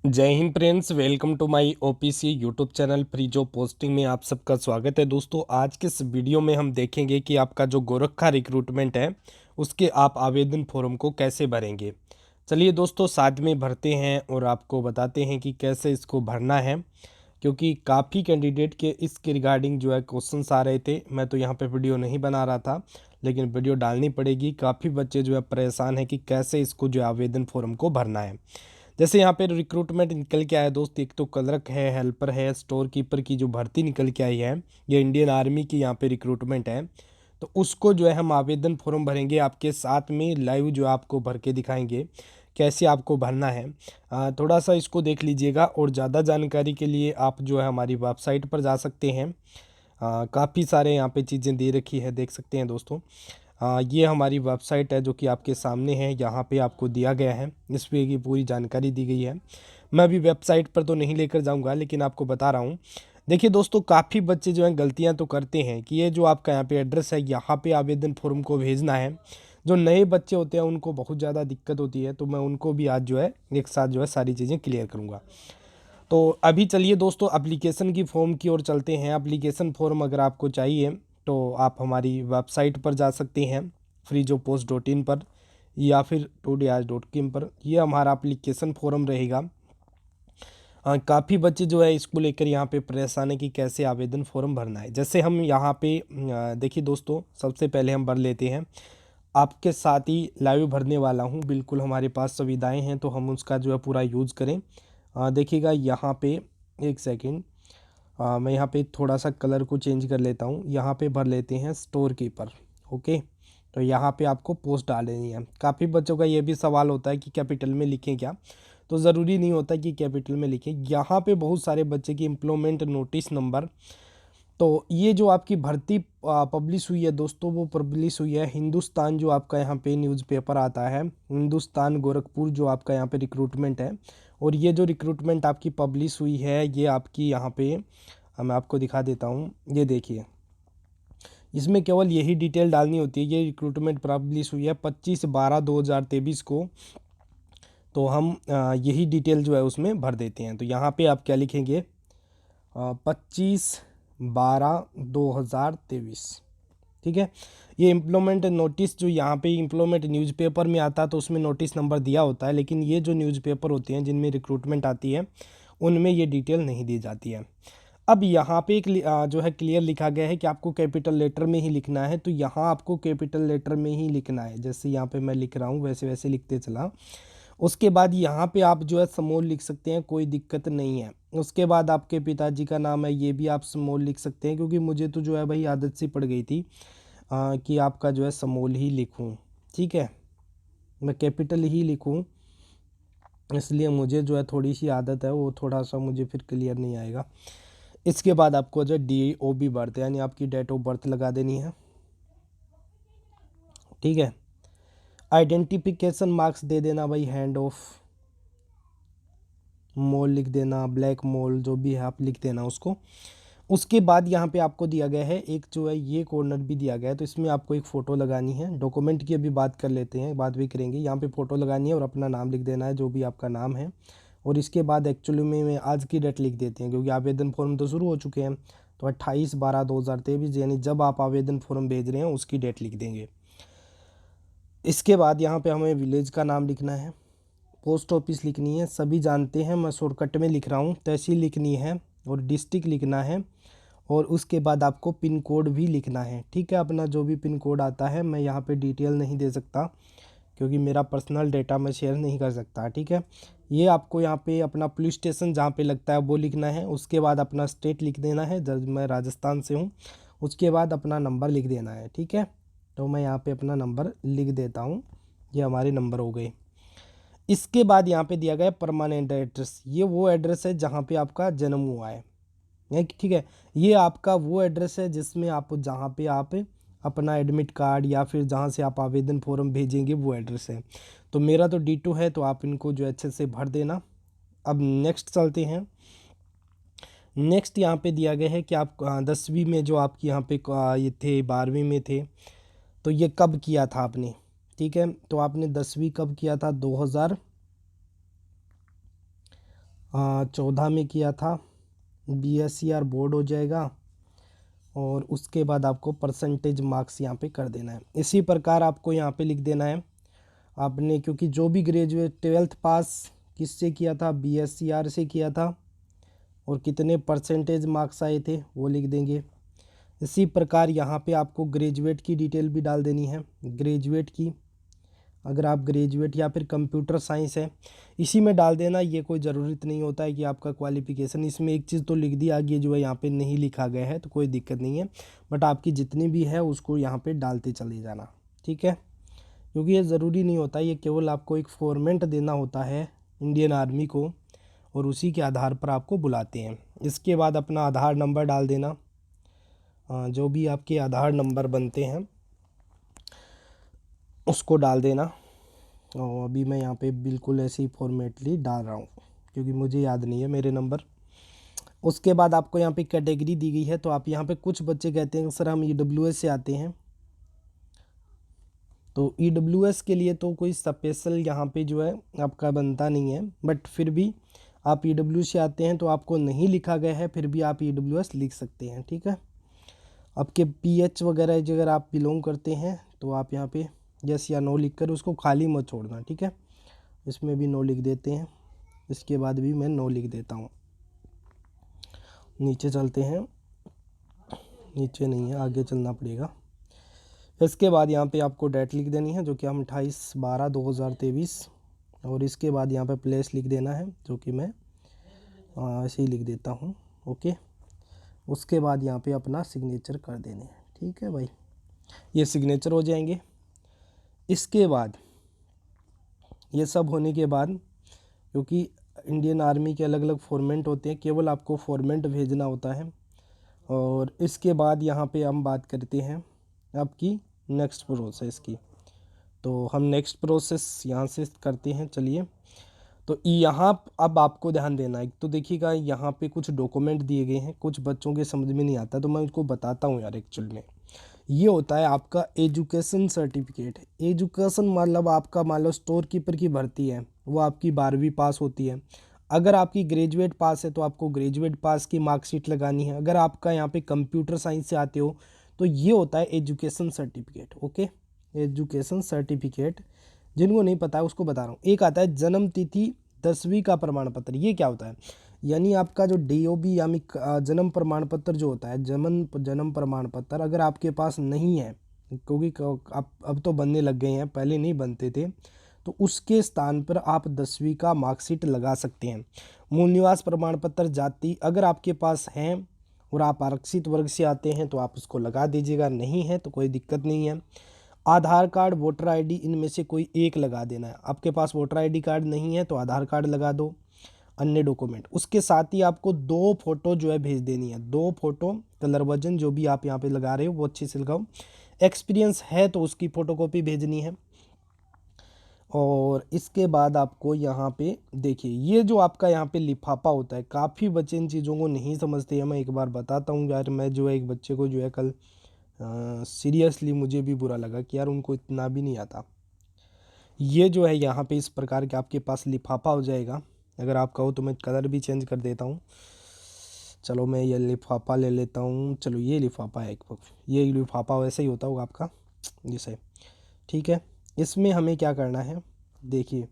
जय हिंद friends, welcome to my OPC YouTube channel free job posting में आप सबका स्वागत है। दोस्तों, आज के इस वीडियो में हम देखेंगे कि आपका जो गोरखा रिक्रूटमेंट है उसके आप आवेदन फॉर्म को कैसे भरेंगे। चलिए दोस्तों, साथ में भरते हैं और आपको बताते हैं कि कैसे इसको भरना है, क्योंकि काफ़ी कैंडिडेट के इसके रिगार्डिंग जो है क्वेश्चंस आ रहे थे। मैं तो यहाँ पे वीडियो नहीं बना रहा था, लेकिन वीडियो डालनी पड़ेगी। काफ़ी बच्चे जो है परेशान हैं कि कैसे इसको जो है आवेदन फॉर्म को भरना है। जैसे यहाँ पे रिक्रूटमेंट निकल के आया दोस्त, एक तो क्लर्क है, हेल्पर है, स्टोर कीपर की जो भर्ती निकल के आई है, ये इंडियन आर्मी की यहाँ पे रिक्रूटमेंट है। तो उसको जो है हम आवेदन फॉर्म भरेंगे, आपके साथ में लाइव जो आपको भर के दिखाएंगे कैसे आपको भरना है। थोड़ा सा इसको देख लीजिएगा, और ज़्यादा जानकारी के लिए आप जो है हमारी वेबसाइट पर जा सकते हैं। काफ़ी सारे यहाँ पे चीज़ें दे रखी है, देख सकते हैं दोस्तों। ये हमारी वेबसाइट है जो कि आपके सामने है, यहाँ पे आपको दिया गया है, इस पे की पूरी जानकारी दी गई है। मैं अभी वेबसाइट पर तो नहीं लेकर जाऊँगा, लेकिन आपको बता रहा हूँ। देखिए दोस्तों, काफ़ी बच्चे जो हैं गलतियाँ तो करते हैं कि ये जो आपका यहाँ पे एड्रेस है, यहाँ पे आवेदन फॉर्म को भेजना है। जो नए बच्चे होते हैं उनको बहुत ज़्यादा दिक्कत होती है, तो मैं उनको भी आज जो है एक साथ जो है सारी चीज़ें क्लियर करूँगा। तो अभी चलिए दोस्तों, एप्लीकेशन की फॉर्म की ओर चलते हैं। एप्लीकेशन फॉर्म अगर आपको चाहिए तो आप हमारी वेबसाइट पर जा सकते हैं, freejobpost.in पर, या फिर today.com पर। ये हमारा एप्लीकेशन फॉर्म रहेगा। काफ़ी बच्चे जो है इसको लेकर यहाँ पे परेशान है कि कैसे आवेदन फॉर्म भरना है। जैसे हम यहाँ पे देखिए दोस्तों, सबसे पहले हम भर लेते हैं। आपके साथ ही लाइव भरने वाला हूँ, बिल्कुल हमारे पास सुविधाएं हैं, तो हम उसका जो है पूरा यूज़ करें। देखिएगा यहाँ पे, एक सेकेंड, मैं यहाँ पे थोड़ा सा कलर को चेंज कर लेता हूँ। यहाँ पे भर लेते हैं स्टोर कीपर। ओके, तो यहाँ पे आपको पोस्ट डालनी है। काफ़ी बच्चों का ये भी सवाल होता है कि कैपिटल में लिखें क्या, तो ज़रूरी नहीं होता कि कैपिटल में लिखें। यहाँ पे बहुत सारे बच्चे की एम्प्लॉयमेंट नोटिस नंबर, तो ये जो आपकी भर्ती पब्लिश हुई है दोस्तों, वो पब्लिश हुई है हिंदुस्तान, जो आपका यहाँ पे न्यूज़पेपर आता है, हिंदुस्तान गोरखपुर, जो आपका यहाँ पे रिक्रूटमेंट है। और ये जो रिक्रूटमेंट आपकी पब्लिश हुई है, ये आपकी यहाँ पे मैं आपको दिखा देता हूँ। ये देखिए, इसमें केवल यही डिटेल डालनी होती है। ये रिक्रूटमेंट पब्लिश हुई है 25/12/2023 को। तो हम यही डिटेल जो है उसमें भर देते हैं। तो यहाँ पे आप क्या लिखेंगे, 25/12/2023। ठीक है। ये इम्प्लॉयमेंट नोटिस जो यहाँ पे इम्प्लॉयमेंट न्यूज़पेपर में आता है, तो उसमें नोटिस नंबर दिया होता है, लेकिन ये जो न्यूज़पेपर होते हैं जिनमें रिक्रूटमेंट आती है, उनमें ये डिटेल नहीं दी जाती है। अब यहाँ पे एक जो है क्लियर लिखा गया है कि आपको कैपिटल लेटर में ही लिखना है। तो यहाँ आपको कैपिटल लेटर में ही लिखना है, जैसे यहाँ पे मैं लिख रहा हूँ वैसे वैसे लिखते चला। उसके बाद यहाँ पे आप जो है स्मॉल लिख सकते हैं, कोई दिक्कत नहीं है। उसके बाद आपके पिताजी का नाम है, ये भी आप स्मॉल लिख सकते हैं, क्योंकि मुझे तो जो है भाई आदत सी पड़ गई थी कि आपका जो है स्मॉल ही लिखूँ। ठीक है, मैं कैपिटल ही लिखूँ, इसलिए मुझे जो है थोड़ी सी आदत है, वो थोड़ा सा मुझे फिर क्लियर नहीं आएगा। इसके बाद आपको जो DOB बर्थ, यानी आपकी डेट ऑफ बर्थ लगा देनी है। ठीक है, आइडेंटिफिकेशन मार्क्स दे देना भाई, हैंड ऑफ मोल लिख देना, ब्लैक मोल जो भी है आप लिख देना उसको। उसके बाद यहाँ पे आपको दिया गया है एक जो है ये कॉर्नर भी दिया गया है, तो इसमें आपको एक फ़ोटो लगानी है। डॉक्यूमेंट की अभी बात कर लेते हैं, बात भी करेंगे। यहाँ पे फ़ोटो लगानी है और अपना नाम लिख देना है, जो भी आपका नाम है। और इसके बाद एक्चुअली में आज की डेट लिख देते हैं, क्योंकि आवेदन फॉर्म तो शुरू हो चुके हैं। तो 28/12/2023, यानी जब आप आवेदन फॉर्म भेज रहे हैं उसकी डेट लिख देंगे। इसके बाद यहाँ पे हमें विलेज का नाम लिखना है, पोस्ट ऑफिस लिखनी है, सभी जानते हैं, मैं शॉर्टकट में लिख रहा हूँ। तहसील लिखनी है और डिस्ट्रिक्ट लिखना है। और उसके बाद आपको पिन कोड भी लिखना है। ठीक है, अपना जो भी पिन कोड आता है, मैं यहाँ पे डिटेल नहीं दे सकता, क्योंकि मेरा पर्सनल डेटा मैं शेयर नहीं कर सकता। ठीक है, ये आपको यहाँ पे अपना पुलिस स्टेशन जहाँ पे लगता है वो लिखना है। उसके बाद अपना स्टेट लिख देना है, जब मैं राजस्थान से हूँ। उसके बाद अपना नंबर लिख देना है। ठीक है, तो मैं यहाँ पे अपना नंबर लिख देता हूँ, ये हमारे नंबर हो गए। इसके बाद यहाँ पे दिया गया है परमानेंट एड्रेस, ये वो एड्रेस है जहाँ पे आपका जन्म हुआ है। ठीक है, ये आपका वो एड्रेस है जिसमें आप, जहाँ पे आप अपना एडमिट कार्ड या फिर जहाँ से आप आवेदन फॉर्म भेजेंगे वो एड्रेस है। तो मेरा तो D2 है, तो आप इनको जो अच्छे से भर देना। अब नेक्स्ट चलते हैं। नेक्स्ट यहाँ पे दिया गया है कि आप 10वीं में जो आपकी यहाँ पे ये थे, 12वीं में थे, तो ये कब किया था आपने। ठीक है, तो आपने 10वीं कब किया था, 14 में किया था, BSCR बोर्ड हो जाएगा और उसके बाद आपको परसेंटेज मार्क्स यहाँ पे कर देना है। इसी प्रकार आपको यहाँ पे लिख देना है आपने, क्योंकि जो भी ग्रेजुएट 12th पास किससे किया था, BSCR से किया था, और कितने परसेंटेज मार्क्स आए थे वो लिख देंगे। इसी प्रकार यहाँ पे आपको ग्रेजुएट की डिटेल भी डाल देनी है, ग्रेजुएट की, अगर आप ग्रेजुएट या फिर कंप्यूटर साइंस है इसी में डाल देना। ये कोई ज़रूरत नहीं होता है कि आपका क्वालिफ़िकेशन, इसमें एक चीज़ तो लिख दी, आगे जो है यहाँ पे नहीं लिखा गया है तो कोई दिक्कत नहीं है, बट आपकी जितनी भी है उसको यहाँ पे डालते चले जाना, ठीक है। क्योंकि ये ज़रूरी नहीं होता, ये केवल आपको एक फॉर्मेट देना होता है इंडियन आर्मी को और उसी के आधार पर आपको बुलाते हैं। इसके बाद अपना आधार नंबर डाल देना, जो भी आपके आधार नंबर बनते हैं उसको डाल देना। और अभी मैं यहाँ पे बिल्कुल ऐसे ही फॉर्मेटली डाल रहा हूँ क्योंकि मुझे याद नहीं है मेरे नंबर। उसके बाद आपको यहाँ पे कैटेगरी दी गई है, तो आप यहाँ पे कुछ बच्चे कहते हैं सर हम EWS से आते हैं, तो EWS के लिए तो कोई स्पेशल यहाँ पे जो है आपका बनता नहीं है, बट फिर भी आप EWS से आते हैं तो आपको नहीं लिखा गया है, फिर भी आप EWS लिख सकते हैं, ठीक है। आपके PH वगैरह अगर आप बिलोंग करते हैं तो आप यहाँ पे यस या नो लिख कर उसको खाली मत छोड़ना, ठीक है। इसमें भी नो लिख देते हैं, इसके बाद भी मैं नो लिख देता हूँ। नीचे चलते हैं, नीचे नहीं है, आगे चलना पड़ेगा। इसके बाद यहाँ पे आपको डेट लिख देनी है जो कि हम 28/12/2023, और इसके बाद यहाँ पे प्लेस लिख देना है जो कि मैं ऐसे ही लिख देता हूँ, ओके। उसके बाद यहाँ पे अपना सिग्नेचर कर देने हैं, ठीक है भाई, ये सिग्नेचर हो जाएंगे। इसके बाद ये सब होने के बाद, क्योंकि इंडियन आर्मी के अलग अलग फॉर्मेट होते हैं, केवल आपको फॉर्मेट भेजना होता है। और इसके बाद यहाँ पे हम बात करते हैं आपकी नेक्स्ट प्रोसेस की, तो हम नेक्स्ट प्रोसेस यहाँ से करते हैं। चलिए, तो यहाँ अब आपको ध्यान देना है, तो देखिएगा यहाँ पे कुछ डॉक्यूमेंट दिए गए हैं, कुछ बच्चों के समझ में नहीं आता तो मैं उसको बताता हूँ यार। एक्चुअल में ये होता है आपका एजुकेशन सर्टिफिकेट। एजुकेशन मतलब आपका मान लो स्टोर कीपर की भर्ती है, वो आपकी 12वीं पास होती है। अगर आपकी ग्रेजुएट पास है तो आपको ग्रेजुएट पास की मार्कशीट लगानी है। अगर आपका यहाँ पे कंप्यूटर साइंस से आते हो तो ये होता है education certificate, okay. Education certificate जिनको नहीं पता है उसको बता रहा हूँ। एक आता है जन्म तिथि 10वीं का प्रमाण पत्र। ये क्या होता है, यानी आपका जो DOB यानी जन्म प्रमाण पत्र जो होता है, जन्म प्रमाण पत्र अगर आपके पास नहीं है, क्योंकि आप अब तो बनने लग गए हैं, पहले नहीं बनते थे, तो उसके स्थान पर आप 10वीं का मार्कशीट लगा सकते हैं। मूल निवास प्रमाण पत्र जाति अगर आपके पास हैं और आप आरक्षित वर्ग से आते हैं तो आप उसको लगा दीजिएगा, नहीं है तो कोई दिक्कत नहीं है। आधार कार्ड, वोटर ID इनमें से कोई एक लगा देना है। आपके पास वोटर ID कार्ड नहीं है तो आधार कार्ड लगा दो, अन्य डॉक्यूमेंट। उसके साथ ही आपको 2 फोटो जो है भेज देनी है, 2 फोटो कलर वर्जन जो भी आप यहाँ पे लगा रहे हो वो अच्छे से लगाओ। एक्सपीरियंस है तो उसकी फ़ोटोकॉपी भेजनी है। और इसके बाद आपको यहाँ पे देखिए, ये जो आपका यहाँ पे लिफाफा होता है, काफ़ी बच्चे इन चीज़ों को नहीं समझते हैं। मैं एक बार बताता हूँ यार, मैं जो है एक बच्चे को जो है कल सीरियसली मुझे भी बुरा लगा कि यार उनको इतना भी नहीं आता। ये जो है यहाँ पे इस प्रकार के आपके पास लिफाफा हो जाएगा। अगर आप कहो तो मैं कलर भी चेंज कर देता हूँ। चलो मैं ये लिफाफा ले लेता हूँ। चलो ये लिफाफा है एक, ये लिफाफा वैसे ही होता होगा आपका जैसे, ठीक है। इसमें हमें क्या करना है, देखिए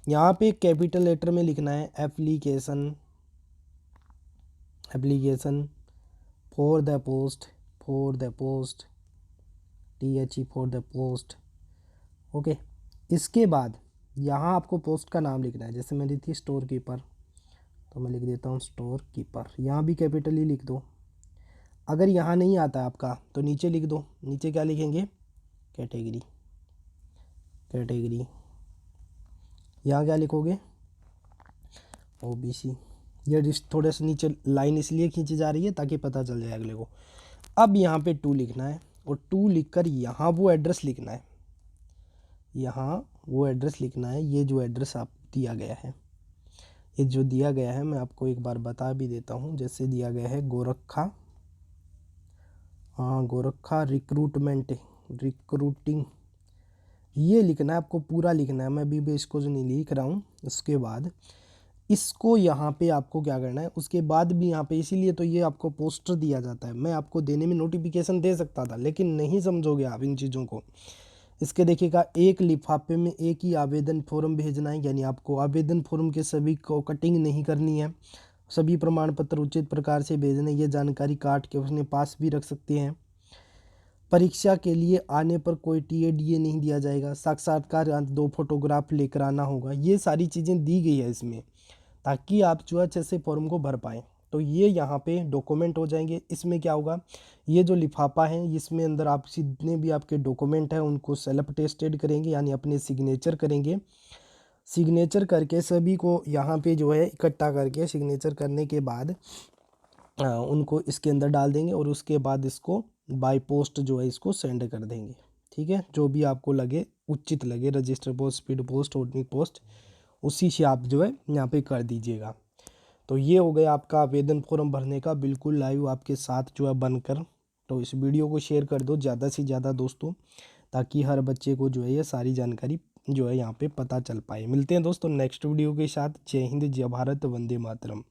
यहाँ पे कैपिटल लेटर में लिखना है application, application for the post, for the post, THE for the post, okay. इसके बाद यहाँ आपको पोस्ट का नाम लिखना है, जैसे मेरी थी स्टोर कीपर तो मैं लिख देता हूँ स्टोर कीपर। यहाँ भी कैपिटल ही लिख दो। अगर यहाँ नहीं आता आपका तो नीचे लिख दो, नीचे क्या लिखेंगे, कैटेगरी, कैटेगरी। यहाँ क्या लिखोगे, OBC। ये थोड़े से नीचे लाइन इसलिए खींची जा रही है ताकि पता चल जाए अगले को। अब यहाँ पे 2 लिखना है और 2 लिखकर यहाँ वो एड्रेस लिखना है, यहाँ वो एड्रेस लिखना है। ये जो एड्रेस आप दिया गया है, ये जो दिया गया है मैं आपको एक बार बता भी देता हूँ। जैसे दिया गया है गोरखा, हाँ गोरखा रिक्रूटमेंट, रिक्रूटिंग, ये लिखना है आपको, पूरा लिखना है। मैं भी इसको जो नहीं लिख रहा हूँ। उसके बाद इसको यहाँ पे आपको क्या करना है, उसके बाद भी यहाँ पे, इसीलिए तो ये आपको पोस्टर दिया जाता है। मैं आपको देने में नोटिफिकेशन दे सकता था, लेकिन नहीं समझोगे आप इन चीज़ों को। इसके देखिएगा, एक लिफाफे में एक ही आवेदन फॉर्म भेजना है, यानी आपको आवेदन फॉर्म के सभी को कटिंग नहीं करनी है, सभी प्रमाण पत्र उचित प्रकार से भेजने, ये जानकारी काट के उसने पास भी रख सकते हैं। परीक्षा के लिए आने पर कोई टीए नहीं दिया जाएगा, साक्षात्कार 2 फोटोग्राफ लेकर आना होगा। ये सारी चीज़ें दी गई है इसमें, ताकि आप जो अच्छे से फॉर्म को भर पाएँ। तो ये यहाँ पे डॉक्यूमेंट हो जाएंगे। इसमें क्या होगा, ये जो लिफाफा है इसमें अंदर आप जितने भी आपके डॉक्यूमेंट हैं उनको सेल्फ टेस्टेड करेंगे, यानी अपने सिग्नेचर करेंगे। सिग्नेचर करके सभी को यहाँ पे जो है इकट्ठा करके सिग्नेचर करने के बाद उनको इसके अंदर डाल देंगे, और उसके बाद इसको बाय पोस्ट जो है इसको सेंड कर देंगे। ठीक है, जो भी आपको लगे, उचित लगे, register post, speed post, ordinary post, उसी से आप जो है यहाँ पे कर दीजिएगा। तो ये हो गया आपका आवेदन फॉर्म भरने का बिल्कुल लाइव आपके साथ जो है बनकर। तो इस वीडियो को शेयर कर दो ज़्यादा से ज़्यादा दोस्तों, ताकि हर बच्चे को जो है ये सारी जानकारी जो है यहाँ पे पता चल पाए। मिलते हैं दोस्तों नेक्स्ट वीडियो के साथ। जय हिंद, जय भारत, वंदे मातरम।